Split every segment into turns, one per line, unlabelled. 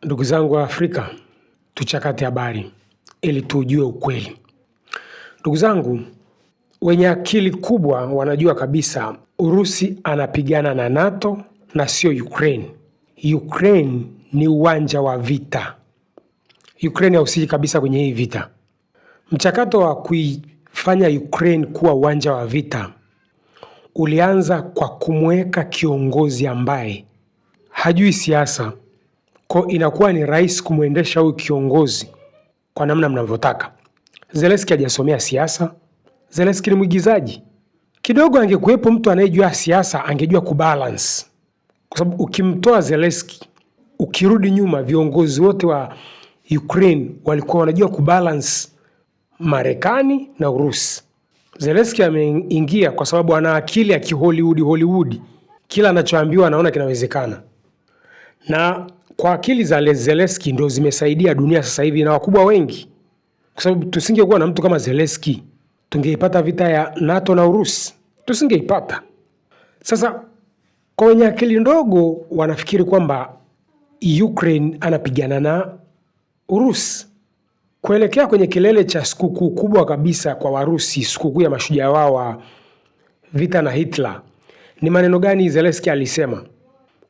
Ndugu zangu wa Afrika, tuchakate habari ili tujue ukweli. Ndugu zangu, wenye akili kubwa wanajua kabisa Urusi anapigana na NATO na sio Ukraine. Ukraine ni uwanja wa vita. Ukraine hausiki kabisa kwenye hii vita. Mchakato wa kuifanya Ukraine kuwa uwanja wa vita ulianza kwa kumweka kiongozi ambaye hajui siasa. Kwa inakuwa ni rahisi kumwendesha huyu kiongozi kwa namna mnavyotaka. Zelensky hajasomea siasa. Zelensky ni mwigizaji. Kidogo angekuwepo mtu anayejua siasa, angejua kubalance. Kwa sababu ukimtoa Zelensky, ukirudi nyuma, viongozi wote wa Ukraine walikuwa wanajua kubalance Marekani na Urusi. Zelensky ameingia kwa sababu ana akili ya Hollywood. Kila anachoambiwa anaona kinawezekana. Na kwa akili za Zelensky ndio zimesaidia dunia sasa hivi na wakubwa wengi. Kwa sababu tusingekuwa na mtu kama Zelensky, tungeipata vita ya NATO na Urusi. Tusingeipata. Sasa kwa wenye akili ndogo wanafikiri kwamba Ukraine anapigana na Urusi. Kuelekea kwenye kilele cha sikukuu kubwa kabisa kwa Warusi, sikukuu ya mashujaa wao wa vita na Hitler. Ni maneno gani Zelensky alisema?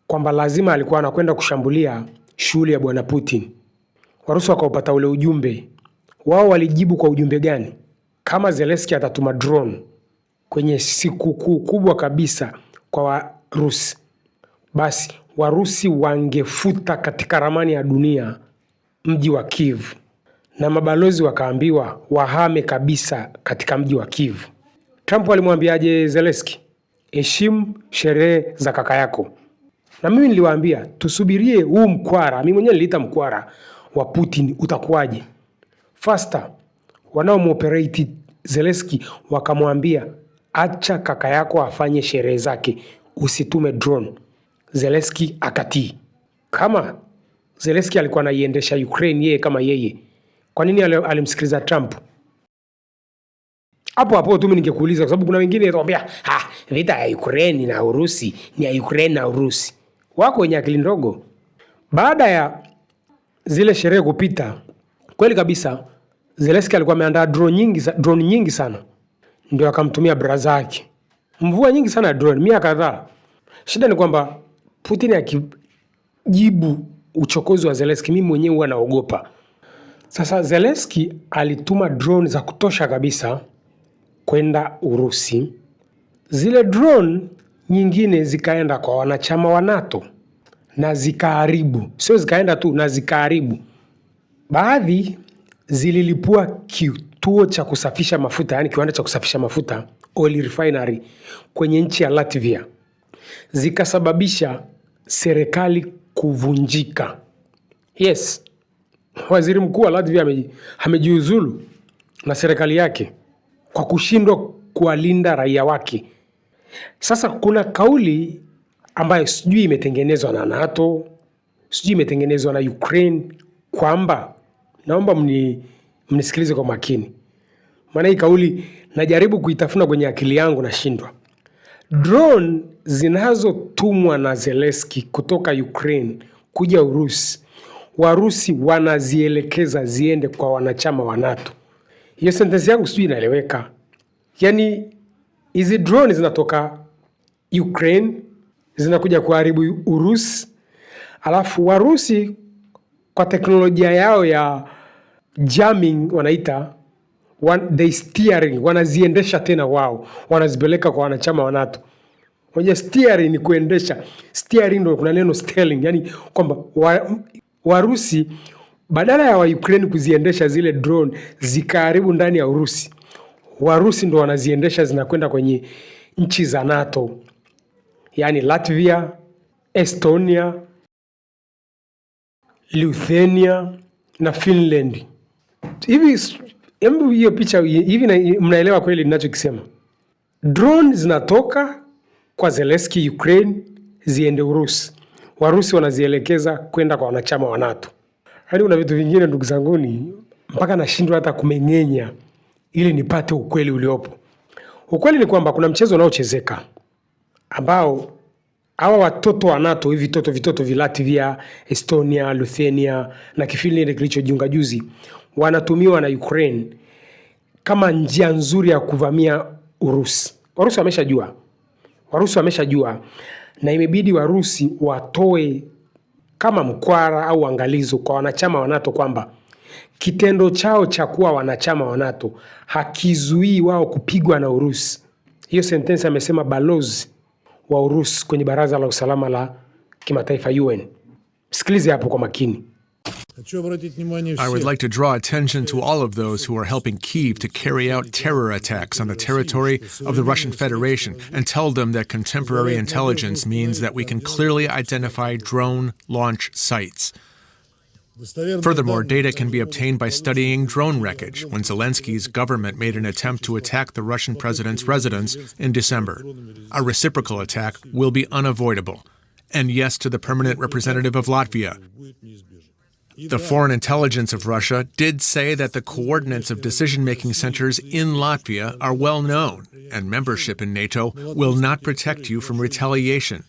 Kwamba lazima alikuwa anakwenda kushambulia shughuli ya bwana Putin. Warusi wakaupata ule ujumbe. Wao walijibu kwa ujumbe gani? Kama Zelensky atatuma drone kwenye sikukuu kubwa kabisa kwa Warusi, basi Warusi wangefuta katika ramani ya dunia mji wa Kiev, na mabalozi wakaambiwa wahame kabisa katika mji wa Kiev. Trump alimwambiaje Zelensky? Heshimu sherehe za kaka yako. Na mimi niliwaambia tusubirie huu mkwara, mimi mwenyewe niliita mkwara wa Putin utakuwaje. Faster wanaomoperate Zelensky wakamwambia acha kaka yako afanye sherehe zake, usitume drone. Zelensky akatii. Kama Zelensky alikuwa anaiendesha Ukraine yeye kama yeye, kwa nini alimsikiliza Trump? Hapo tu mimi ningekuuliza, kwa sababu kuna wengine watakwambia vita ya Ukraine na Urusi ni ya Ukraine na Urusi. Wako wenye akili ndogo. Baada ya zile sherehe kupita, kweli kabisa Zelensky alikuwa ameandaa drone nyingi sana. Ndio akamtumia braza yake. Mvua nyingi sana ya drone, mia kadhaa. Shida ni kwamba Putin akijibu uchokozi wa Zelensky, mimi mwenyewe huwa naogopa. Sasa Zelensky alituma drone za kutosha kabisa kwenda Urusi. Zile drone nyingine zikaenda kwa wanachama wa NATO na zikaharibu. Sio zikaenda tu, na zikaharibu. Baadhi zililipua kituo cha kusafisha mafuta, yani kiwanda cha kusafisha mafuta, oil refinery kwenye nchi ya Latvia. Zikasababisha serikali kuvunjika. Yes, waziri mkuu wa Latvia amejiuzulu na serikali yake kwa kushindwa kuwalinda raia wake. Sasa kuna kauli ambayo sijui imetengenezwa na NATO, sijui imetengenezwa na Ukraine, kwamba naomba mnisikilize kwa makini. Maana hii kauli najaribu kuitafuna kwenye akili yangu na shindwa. Drone zinazotumwa na Zelensky kutoka Ukraine kuja Urusi, Warusi wanazielekeza ziende kwa wanachama wa NATO. Hiyo sentence yangu sijui inaeleweka. Yaani hizi drone zinatoka Ukraine zinakuja kuharibu Urusi, alafu Warusi kwa teknolojia yao ya jamming wanaita they steering, wanaziendesha tena wao, wanazipeleka kwa wanachama wa NATO. Unajua steering ni kuendesha. Steering ndio kuna neno steering, yani kwamba Warusi badala ya wa Ukraine kuziendesha zile drone zikaharibu ndani ya Urusi, Warusi ndio wanaziendesha zinakwenda kwenye nchi za NATO. Yani Latvia, Estonia, Lithuania na Finland. Hiyo picha hivi mnaelewa kweli ninachokisema? Drone zinatoka kwa Zelensky Ukraine ziende Urusi. Warusi wanazielekeza kwenda kwa wanachama wa NATO. Hadi una vitu vingine ndugu zanguni mpaka nashindwa hata kumeng'enya ili nipate ukweli uliopo. Ukweli ni kwamba kuna mchezo unaochezeka ambao Hawa watoto wa NATO, hivi vitoto Latvia, Estonia, Lithuania na Kifinland kilichojiunga juzi, wanatumiwa na Ukraine kama njia nzuri ya kuvamia Urusi. Warusi wameshajua na imebidi Warusi watoe kama mkwara au angalizo kwa wanachama wa NATO kwamba kitendo chao cha kuwa wanachama wa NATO hakizuii wao kupigwa na Urusi. Hiyo sentensi amesema balozi wa Urusi kwenye Baraza la Usalama la Kimataifa UN. Sikilize hapo kwa makini.
I would like to draw attention to all of those who are helping Kyiv to carry out terror attacks on the territory of the Russian Federation and tell them that contemporary intelligence means that we can clearly identify drone launch sites. Furthermore, data can be obtained by studying drone wreckage when Zelensky's government made an attempt to attack the Russian president's residence in December. A reciprocal attack will be unavoidable. And yes to the permanent representative of Latvia. The foreign intelligence of Russia did say that the coordinates of decision-making centers in Latvia are well known, and membership in NATO will not protect you from retaliation,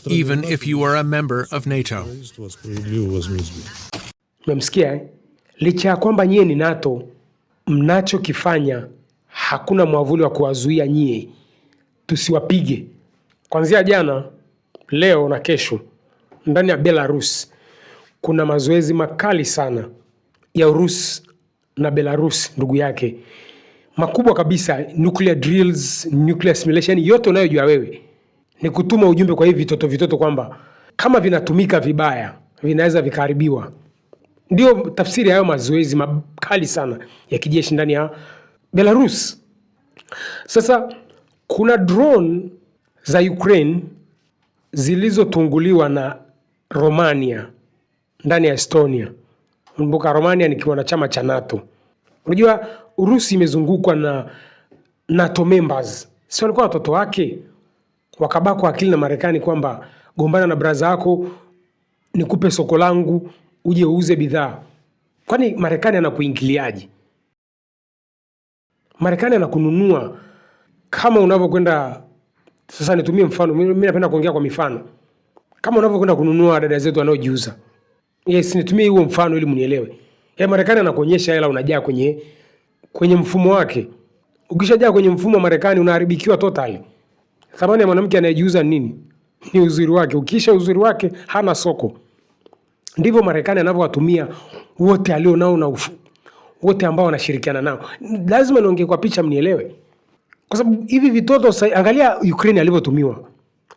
even if you are a member of NATO.
Mmemsikia Licha ya kwamba nyie ni NATO, mnachokifanya hakuna mwavuli wa kuwazuia nyie tusiwapige. Kuanzia jana, leo na kesho, ndani ya Belarus kuna mazoezi makali sana ya Urusi na Belarus ndugu yake. Makubwa kabisa, nuclear drills, nuclear simulation, yote unayojua wewe. Ni kutuma ujumbe kwa hivi vitoto kwamba kama vinatumika vibaya, vinaweza vikaharibiwa. Ndio tafsiri ya hayo mazoezi makali sana ya kijeshi ndani ya Belarus. Sasa kuna drone za Ukraine zilizotunguliwa na Romania ndani ya Estonia. Kumbuka Romania ni wanachama cha NATO. Unajua Urusi imezungukwa na NATO members. Sio walikuwa watoto wake wakabako akili na Marekani kwamba gombana na braza yako nikupe soko langu uje uuze bidhaa. Kwani Marekani anakuingiliaje? Marekani anakununua kama unavyokwenda. Sasa nitumie mfano, mimi napenda kuongea kwa mifano. Kama unavyokwenda kununua dada zetu wanaojiuza. Yes, nitumie huo mfano ili mnielewe. Marekani anakuonyesha hela unajaa kwenye mfumo wake. Ukishajaa kwenye mfumo wa Marekani unaharibikiwa totally. Thamani ya mwanamke anayejiuza nini? Ni uzuri wake. Ukisha uzuri wake hana soko. Ndivyo Marekani anavyowatumia wote alio nao na wote ambao wanashirikiana nao. Lazima niongee kwa picha mnielewe. Kwa sababu hivi vitoto angalia Ukraine alivyotumiwa.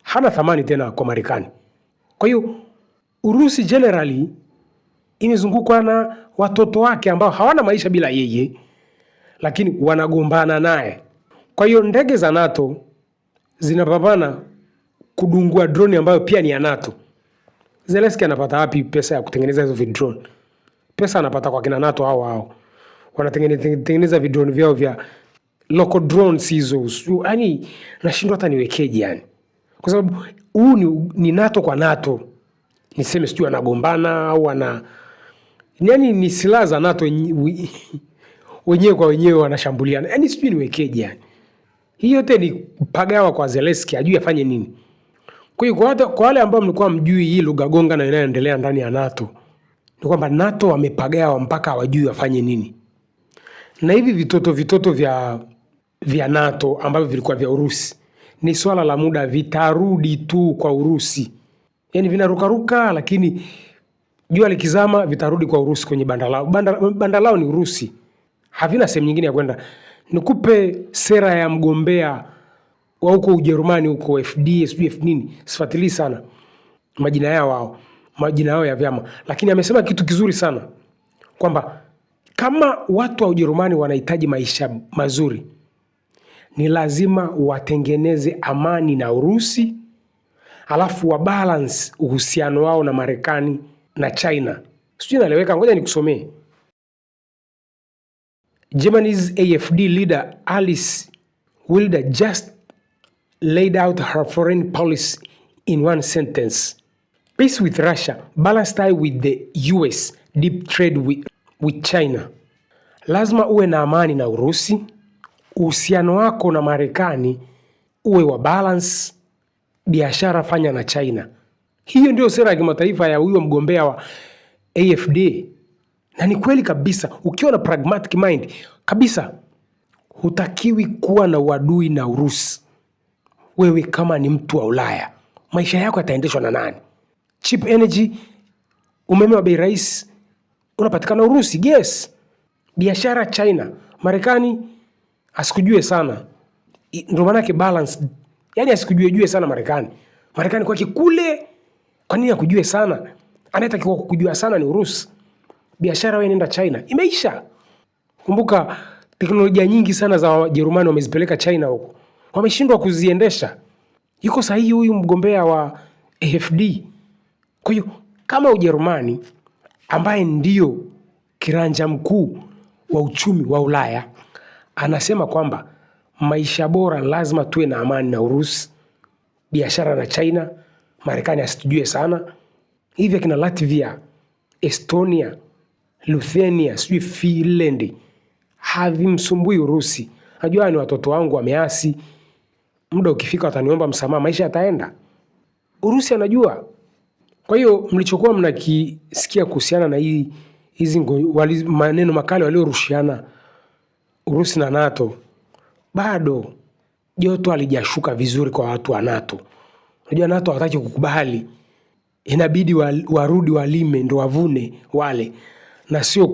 Hana thamani tena kwa Marekani. Kwa hiyo Urusi generally imezungukwa na watoto wake ambao hawana maisha bila yeye, lakini wanagombana naye. Kwa hiyo ndege za NATO zinapambana kudungua drone ambayo pia ni ya NATO. Zelensky anapata wapi pesa ya kutengeneza hizo drone? Pesa anapata kwa kina NATO hao. Wanatengeneza drone vyao vya local drones hizo. Yaani nashindwa hata niwekeje yani. Kwa sababu huu ni NATO kwa NATO. Niseme sijui anagombana au yaani ni silaha za NATO wenyewe kwa wenyewe wanashambuliana. Yaani sijui niwekeje yani. Hii yote ni pagawa kwa Zelensky, ajui afanye nini. Kwa hiyo kwa wale ambao mlikuwa mjui hii lugha gonga na inayoendelea ndani ya NATO, ni kwamba NATO wamepagawa mpaka hawajui afanye nini. Na hivi vitoto vya NATO ambavyo vilikuwa vya Urusi, ni swala la muda vitarudi tu kwa Urusi. Yaani vinarukaruka lakini jua likizama vitarudi kwa Urusi kwenye banda lao. Banda lao ni Urusi. Havina sehemu nyingine ya kwenda. Nikupe sera ya mgombea wa huko Ujerumani huko FD, SPF nini? Sifuatilii sana majina yao ya vyama. Lakini amesema kitu kizuri sana kwamba kama watu wa Ujerumani wanahitaji maisha mazuri, ni lazima watengeneze amani na Urusi, alafu wa balance uhusiano wao na Marekani na China. Sijui naeleweka, ngoja nikusomee. Germany's AfD leader Alice Wilder just laid out her foreign policy in one sentence. Peace with Russia, balanced tie with the US, deep trade with China. Lazima uwe na amani na Urusi, uhusiano wako na Marekani uwe wa balance, biashara fanya na China. Hiyo ndio sera ya kimataifa ya huyo mgombea wa AfD. Na ni kweli kabisa, ukiwa na pragmatic mind kabisa, hutakiwi kuwa na uadui na Urusi. Wewe kama ni mtu wa Ulaya, maisha yako yataendeshwa na nani? Cheap energy, umeme wa bei rahisi unapatikana Urusi. Yes. Biashara China, Marekani asikujue sana. Ndio maana yake balance. Yaani asikujue sana Marekani. Marekani kwake kule, kwa nini akujue sana? Anayetakiwa kukujua sana ni Urusi. Biashara wewe nenda China, imeisha. Kumbuka teknolojia nyingi sana za Wajerumani wamezipeleka China huko. Wameshindwa kuziendesha. Yuko sahihi huyu mgombea wa AfD. Kwa hiyo kama Ujerumani ambaye ndio kiranja mkuu wa uchumi wa Ulaya anasema kwamba maisha bora lazima tuwe na amani na Urusi, biashara na China, Marekani asitujue sana. Hivi kina Latvia, Estonia, Lithuania, Finland havimsumbui Urusi. Najua ni watoto wangu wameasi, muda ukifika wataniomba msamaha, maisha yataenda. Urusi anajua. Kwa hiyo mlichokuwa mnakisikia kuhusiana na hizi maneno makali waliorushiana Urusi na NATO, bado joto halijashuka vizuri kwa watu wa NATO. Unajua NATO hawataki kukubali. Inabidi warudi walime ndo wavune wale, na sio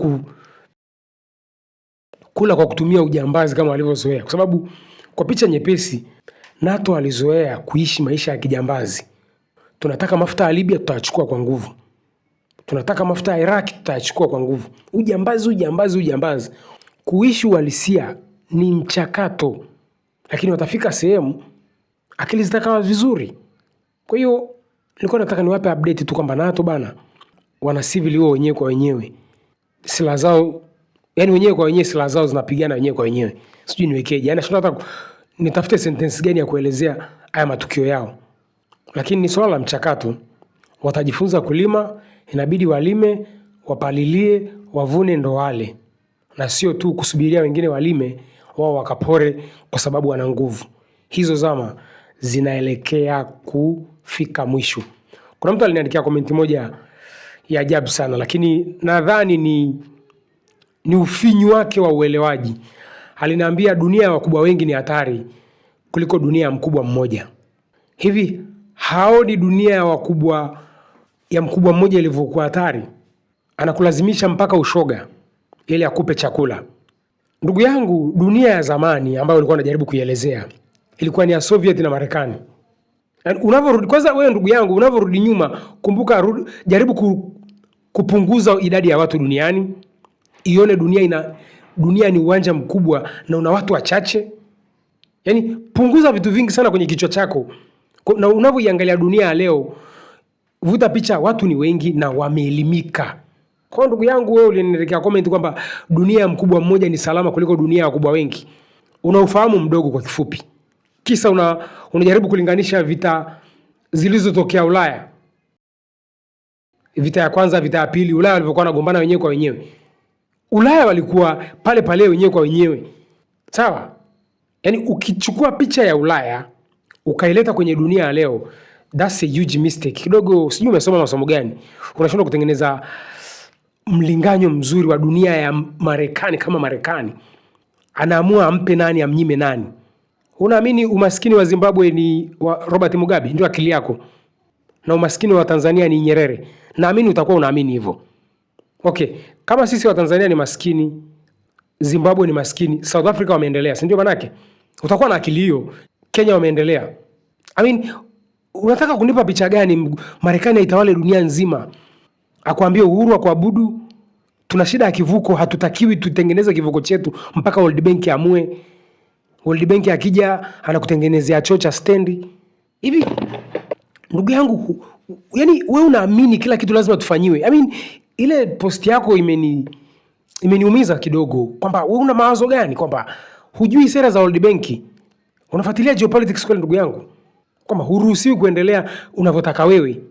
kula kwa kutumia ujambazi kama walivyozoea. Kwa sababu kwa picha nyepesi, NATO alizoea kuishi maisha ya kijambazi. Tunataka mafuta ya Libya, tutachukua kwa nguvu. Tunataka mafuta ya Iraq, tutachukua kwa nguvu. Ujambazi. Kuishi uhalisia ni mchakato, lakini watafika sehemu akili zitakawa vizuri. Kwa hiyo nilikuwa nataka niwape update tu kwamba NATO bana wana civil war wenyewe kwa wenyewe. Silaha zao, yani wenyewe kwa wenyewe silaha zao zinapigana wenyewe kwa wenyewe. Sijui niwekeje. Yaani nataka nitafute sentence gani ya kuelezea haya matukio yao. Lakini ni swala la mchakato. Watajifunza kulima, inabidi walime, wapalilie, wavune ndo wale. Na sio tu kusubiria wengine walime, wao wakapore kwa sababu wana nguvu. Hizo zama zinaelekea kufika mwisho. Kuna mtu aliniandikia komenti moja ya ajabu sana, lakini nadhani ni ufinyu wake wa uelewaji. Aliniambia dunia ya wakubwa wengi ni hatari kuliko dunia ya mkubwa mmoja. Hivi haoni dunia ya mkubwa mmoja ilivyokuwa hatari? Anakulazimisha mpaka ushoga ili akupe chakula. Ndugu yangu, dunia ya zamani ambayo ulikuwa unajaribu kuielezea ilikuwa ni ya Soviet na Marekani. Unavorudi kwanza, wewe ndugu yangu, unavorudi nyuma, kumbuka jaribu kupunguza idadi ya watu duniani. Ione dunia ni uwanja mkubwa na una watu wachache. Yaani punguza vitu vingi sana kwenye kichwa chako. Na unavyoiangalia dunia leo, vuta picha, watu ni wengi na wameelimika. Kwa ndugu yangu, wewe ulinielekea comment kwamba dunia ya mkubwa mmoja ni salama kuliko dunia ya wakubwa wengi. Unaufahamu mdogo kwa kifupi. Kisa unajaribu kulinganisha vita zilizotokea Ulaya. Vita ya kwanza, vita ya pili, Ulaya walivyokuwa wanagombana wenyewe kwa wenyewe. Ulaya walikuwa pale pale wenyewe kwa wenyewe. Sawa? Yaani ukichukua picha ya Ulaya ukaileta kwenye dunia ya leo, that's a huge mistake. Kidogo sijui umesoma masomo gani. Unashindwa kutengeneza mlinganyo mzuri wa dunia ya Marekani kama Marekani. Anaamua ampe nani, amnyime nani. Unaamini umaskini wa Zimbabwe ni wa Robert Mugabe? Ndio akili yako. Na umaskini wa Tanzania ni Nyerere. Naamini utakuwa unaamini hivyo. Okay, kama sisi wa Tanzania ni maskini, Zimbabwe ni maskini, South Africa wameendelea, si ndio manake? Utakuwa na akili hiyo. Kenya wameendelea. Unataka kunipa picha gani Marekani aitawale dunia nzima? Akwambie uhuru wa kuabudu, tuna shida ya kivuko, hatutakiwi tutengeneze kivuko chetu mpaka World Bank amue. World Bank akija anakutengenezea choo cha stendi. Hivi ndugu yangu, yani wewe unaamini kila kitu lazima tufanyiwe? Ile post yako imeniumiza kidogo, kwamba wewe una mawazo gani kwamba hujui sera za World Bank? Unafuatilia geopolitics kweli ndugu yangu? Kwamba huruhusiwi kuendelea unavyotaka wewe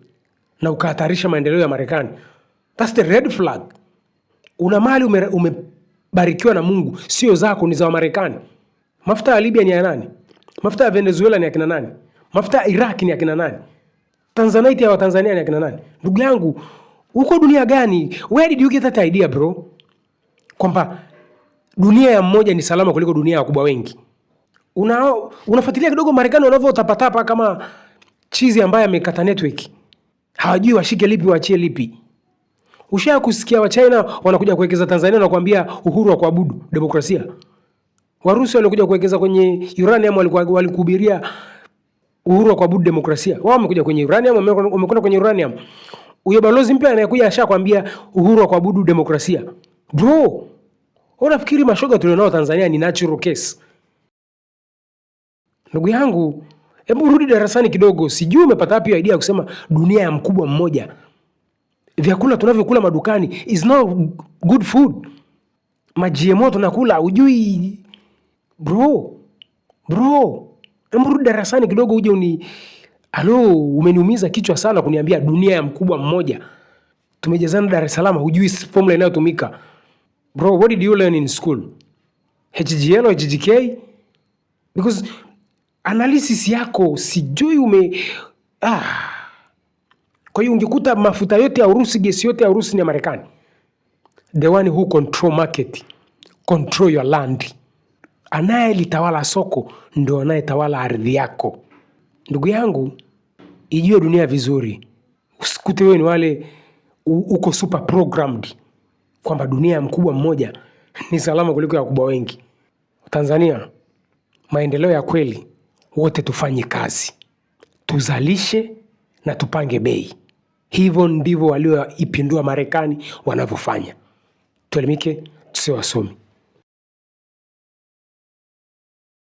na ukahatarisha maendeleo ya Marekani. That's the red flag. Una mali umebarikiwa na Mungu, sio zako, ni za Marekani. Mafuta ya Libya ni ya nani? Mafuta ya Venezuela ni ya kina nani? Mafuta ya Iraq ni akina nani? Tanzanite ya Watanzania ni akina nani? Ndugu yangu, uko dunia gani? Where did you get that idea bro? Kwamba dunia ya mmoja ni salama kuliko dunia ya wakubwa wengi. Unafuatilia kidogo Marekani wanavyotapatapa kama chizi ambaye amekata network. Hawajui washike lipi waachie lipi. Ushaa kusikia wa China wanakuja kuwekeza Tanzania na kuambia uhuru wa kuabudu, demokrasia. Warusi walikuja kuwekeza kwenye uranium, walikuhubiria uhuru wa kuabudu, demokrasia. Wao wamekuja kwenye uranium, wamekwenda kwenye uranium. Huyo balozi mpya anayekuja ashakwambia uhuru wa kuabudu, demokrasia. Bro, unafikiri mashoga tulionao Tanzania ni natural case? Ndugu yangu, hebu rudi darasani kidogo. Sijui umepata wapi idea kusema dunia ya mkubwa mmoja. Vyakula tunavyokula madukani is not good food. GMO tunakula, ujui bro. Hebu rudi darasani kidogo uje umeniumiza kichwa sana kuniambia dunia ya mkubwa mmoja. Tumejazana Dar es Salaam, hujui formula inayotumika. Bro, what did you learn in school? HGL or HGK? Because analysis yako sijui Kwa hiyo ungekuta mafuta yote ya Urusi, gesi yote ya Urusi ni ya Marekani. The one who control market, control your land. Anayelitawala soko ndio anayetawala ardhi yako. Ndugu yangu, ijue dunia vizuri. Usikute wewe ni wale uko super programmed kwamba dunia ya mkubwa mmoja ni salama kuliko ya wakubwa wengi. Tanzania, maendeleo ya kweli, wote tufanye kazi. Tuzalishe na tupange bei. Hivyo ndivyo walioipindua Marekani wanavyofanya. Tuelimike, tusiwe wasomi.